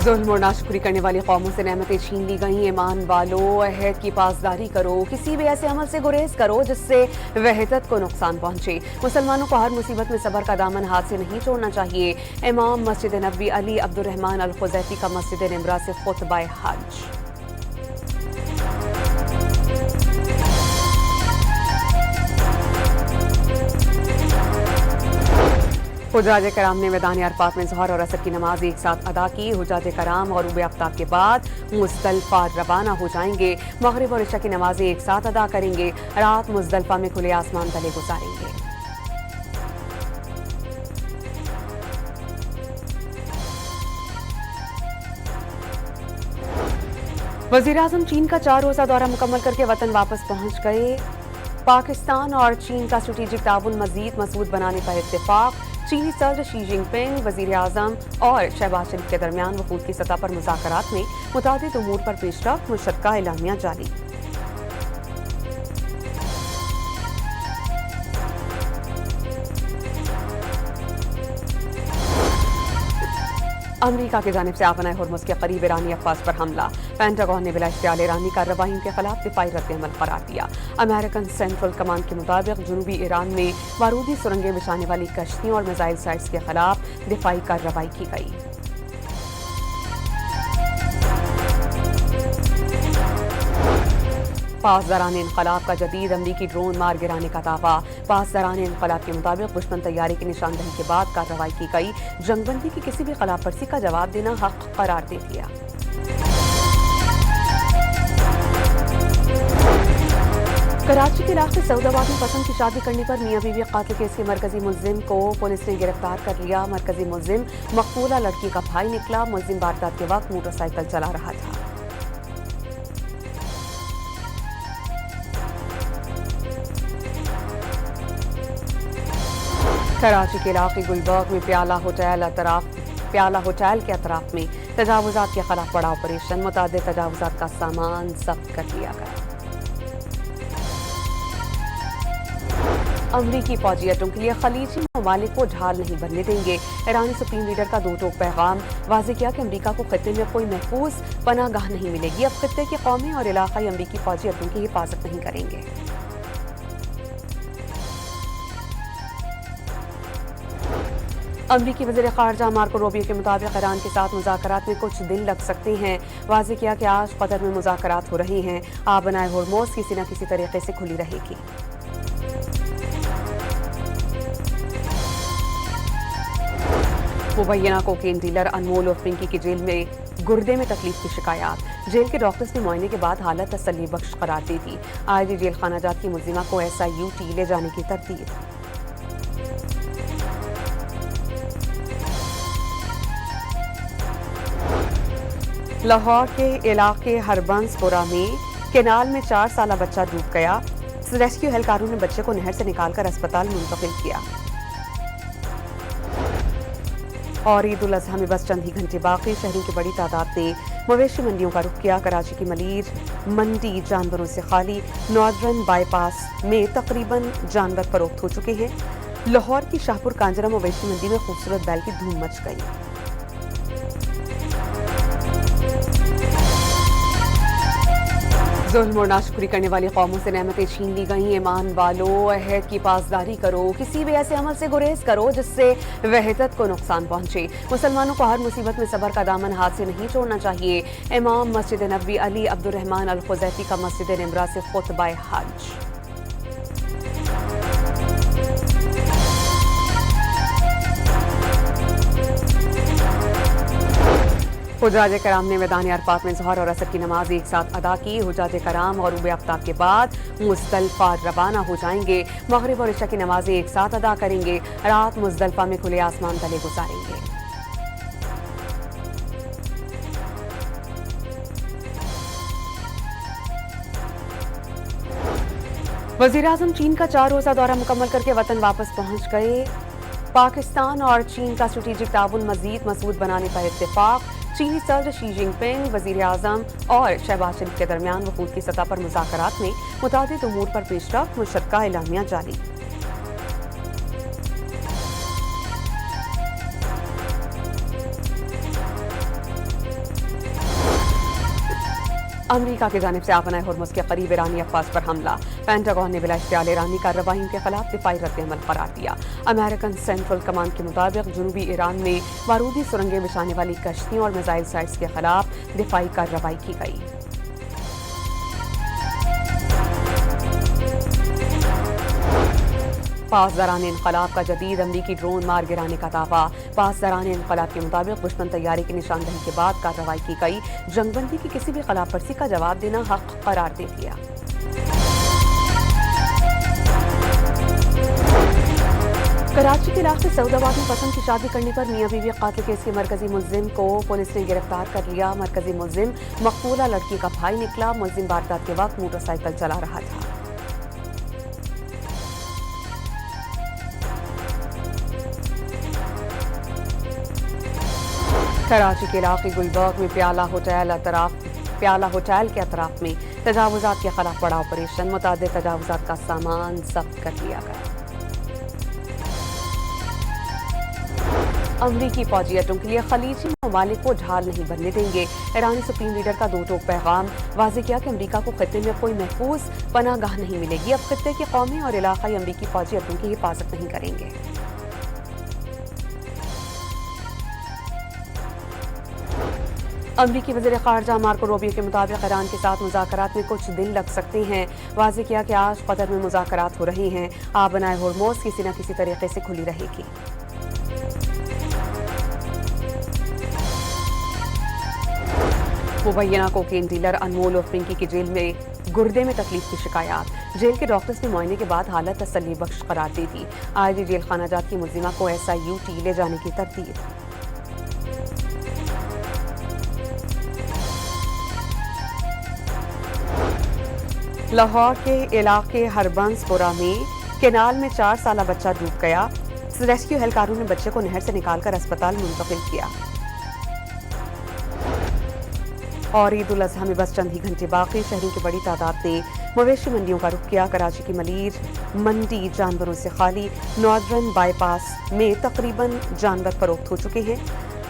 ظلم اور ناشکری کرنے والی قوموں سے نعمتیں چھین لی گئیں۔ ایمان والو، عہد کی پاسداری کرو، کسی بھی ایسے عمل سے گریز کرو جس سے وحدت کو نقصان پہنچے۔ مسلمانوں کو ہر مصیبت میں صبر کا دامن ہاتھ سے نہیں چھوڑنا چاہیے۔ امام مسجد نبوی علی عبدالرحمن الخزیفی کا مسجد نمرہ سے خطبہ حج۔ حجاج کرام نے میدان عرفات میں ظہر اور عصر کی نماز ایک ساتھ ادا کی۔ حجاج کرام غروب آفتاب کے بعد مزدلفہ روانہ ہو جائیں گے۔ مغرب اور عشاء کی نمازیں ایک ساتھ ادا کریں گے۔ رات مزدلفہ میں کھلے آسمان تلے گزاریں گے۔ وزیر اعظم چین کا 4 روزہ دورہ مکمل کر کے وطن واپس پہنچ گئے۔ پاکستان اور چین کا اسٹریٹجک تعاون مزید مضبوط بنانے پر اتفاق۔ چینی صدر شی جن پنگ، وزیر اعظم اور شہباز شریف کے درمیان وفود کی سطح پر مذاکرات میں متعدد امور پر پیش رفت۔ مشترکہ اعلامیہ جاری۔ امریکہ کی جانب سے آبنائے ہرمز کے قریب ایرانی افواج پر حملہ۔ پینٹاگون نے بلا اشتعال ایرانی کارروائیوں کے خلاف دفاعی رد عمل قرار دیا۔ امریکن سینٹرل کمانڈ کے مطابق جنوبی ایران میں بارودی سرنگیں بچھانے والی کشتیوں اور میزائل سائٹس کے خلاف دفاعی کارروائی کی گئی۔ پاسداران انقلاب کا جدید امریکی ڈرون مار گرانے کا دعویٰ۔ پاسداران انقلاب کے مطابق دشمن طیارے کی نشاندہی کے بعد کارروائی کی گئی۔ جنگ بندی کی کسی بھی خلاف ورزی کا جواب دینا حق قرار دے دیا۔ کراچی کے علاقے سعود آباد میں پسند کی شادی کرنے پر میاں بیوی قاتل کیس کے مرکزی ملزم کو پولیس نے گرفتار کر لیا۔ مرکزی ملزم مقبولہ لڑکی کا بھائی نکلا۔ ملزم واردات کے وقت موٹر سائیکل چلا رہا تھا۔ کراچی کے علاقے گلبرگ میں پیالہ ہوٹل کے اطراف میں تجاوزات کے خلاف بڑا آپریشن۔ متعدد تجاوزات کا سامان ضبط کر لیا گیا۔ امریکی فوجی ایٹم کے لیے خلیجی ممالک کو ڈھال نہیں بننے دیں گے۔ ایرانی سپریم لیڈر کا 2 ٹوک پیغام۔ واضح کیا کہ امریکہ کو خطے میں کوئی محفوظ پناہ گاہ نہیں ملے گی۔ اب خطے کے قومی اور علاقائی امریکی فوجی ایٹم کی حفاظت نہیں کریں گے۔ امریکی وزیر خارجہ مارکو روبیو کے مطابق ایران کے ساتھ مذاکرات میں کچھ دن لگ سکتے ہیں۔ واضح کیا کہ آج قطر میں مذاکرات ہو رہے ہیں۔ آبنائے ہرمز کسی نہ کسی طریقے سے کھلی رہے گی۔ مبینہ کوکین ڈیلر انمول اور پنکی کی جیل میں گردے میں تکلیف کی شکایات۔ جیل کے ڈاکٹرز نے معائنے کے بعد حالت تسلی بخش قرار دی تھی۔ آج جیل خانہ جات کی ملزمہ کو SIUT لے جانے کی ترتیب۔ لاہور کے علاقے ہربنس پورہ میں کینال میں 4 سالہ بچہ ڈوب گیا۔ ریسکیو اہلکاروں نے بچے کو نہر سے نکال کر اسپتال منتقل کیا۔ اور عید الاضحیٰ میں بس چند ہی گھنٹے باقی، شہریوں کی بڑی تعداد نے مویشی منڈیوں کا رخ کیا۔ کراچی کی ملیر منڈی جانوروں سے خالی۔ ناردرن بائی پاس میں تقریباً جانور فروخت ہو چکے ہیں۔ لاہور کی شاہپور کانجرا مویشی منڈی میں خوبصورت بیل کی دھوم مچ گئی۔ ظلم اور ناشکری کرنے والی قوموں سے نعمتیں چھین لی گئیں۔ ایمان والو، عہد کی پاسداری کرو، کسی بھی ایسے عمل سے گریز کرو جس سے وحدت کو نقصان پہنچے۔ مسلمانوں کو ہر مصیبت میں صبر کا دامن ہاتھ سے نہیں چھوڑنا چاہیے۔ امام مسجد نبوی علی عبدالرحمن الخزیفی کا مسجد نمرہ سے خطبہ حج۔ حجاج کرام نے میدان عرفات میں ظہر اور عصر کی نماز ایک ساتھ ادا کی۔ حجاج کرام غروب آفتاب کے بعد مزدلفہ روانہ ہو جائیں گے۔ مغرب اور عشاء کی نمازیں ایک ساتھ ادا کریں گے۔ رات مزدلفہ میں کھلے آسمان تلے گزاریں گے۔ وزیر اعظم چین کا 4 روزہ دورہ مکمل کر کے وطن واپس پہنچ گئے۔ پاکستان اور چین کا اسٹریٹجک تعاون مزید مضبوط بنانے پر اتفاق۔ چینی صدر شی جن پنگ، وزیر اعظم اور شہباز شریف کے درمیان وفود کی سطح پر مذاکرات میں متعدد امور پر پیش رفت۔ مشترکہ اعلامیہ جاری۔ امریکہ کی جانب سے آبنائے ہرمز کے قریب ایرانی افواج پر حملہ، پینٹاگون نے بلا اشتعال ایرانی کارروائیوں کے خلاف دفاعی رد عمل قرار دیا۔ امریکن سینٹرل کمانڈ کے مطابق جنوبی ایران میں بارودی سرنگیں بچھانے والی کشتیوں اور میزائل سائٹس کے خلاف دفاعی کارروائی کی گئی۔ پاسداران انقلاب کا جدید امریکی ڈرون مار گرانے کا دعویٰ۔ پاسداران انقلاب کے مطابق دشمن طیارے کی نشاندہی کے بعد کارروائی کی گئی، جنگ بندی کی کسی بھی خلاف ورزی کا جواب دینا حق قرار دے دیا۔ کراچی کے علاقے سعود آباد میں پسند کی شادی کرنے پر میاں بیوی قاتل کیس کے مرکزی ملزم کو پولیس نے گرفتار کر لیا۔ مرکزی ملزم مقبولہ لڑکی کا بھائی نکلا۔ ملزم واردات کے وقت موٹر سائیکل چلا رہا تھا۔ کراچی کے علاقے گلبرگ میں پیالہ ہوٹل کے اطراف میں تجاوزات کے خلاف بڑا آپریشن، متعدد تجاوزات کا سامان ضبط کر لیا گیا۔ امریکی فوجی اڈوں کے لیے خلیجی ممالک کو ڈھال نہیں بننے دیں گے۔ ایرانی سپریم لیڈر کا دو ٹوک پیغام، واضح کیا کہ امریکہ کو خطے میں کوئی محفوظ پناہ گاہ نہیں ملے گی، اب خطے کے قومی اور علاقائی امریکی فوجی اڈوں کی حفاظت نہیں کریں گے۔ امریکی وزیر خارجہ مارکو روبیو کے مطابق ایران کے ساتھ مذاکرات میں کچھ دن لگ سکتے ہیں۔ واضح کیا کہ آج قطر میں مذاکرات ہو رہے ہیں، آبنائے ہرمز کسی نہ کسی طریقے سے کھلی رہے گی۔ مبینہ کوکین ڈیلر انمول اور پنکی کی جیل میں گردے میں تکلیف کی شکایات، جیل کے ڈاکٹرز نے معائنے کے بعد حالت تسلی بخش قرار دی تھی۔ آج جیل خانہ جات کی ملزمہ کو SIUT لے جانے کی تردید۔ لاہور کے علاقے ہربنس پورہ میں کینال میں 4 سالہ بچہ ڈوب گیا، ریسکیو اہلکاروں نے بچے کو نہر سے نکال کر اسپتال منتقل کیا۔ اور عید الاضحیٰ میں بس چند ہی گھنٹے باقی، شہریوں کی بڑی تعداد نے مویشی منڈیوں کا رخ کیا۔ کراچی کی ملیر منڈی جانوروں سے خالی، ناردرن بائی پاس میں تقریباً جانور فروخت ہو چکے ہیں۔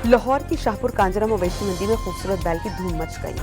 لاہور کی شاہپور کانجرا مویشی منڈی میں خوبصورت بیل کی دھوم مچ گئی۔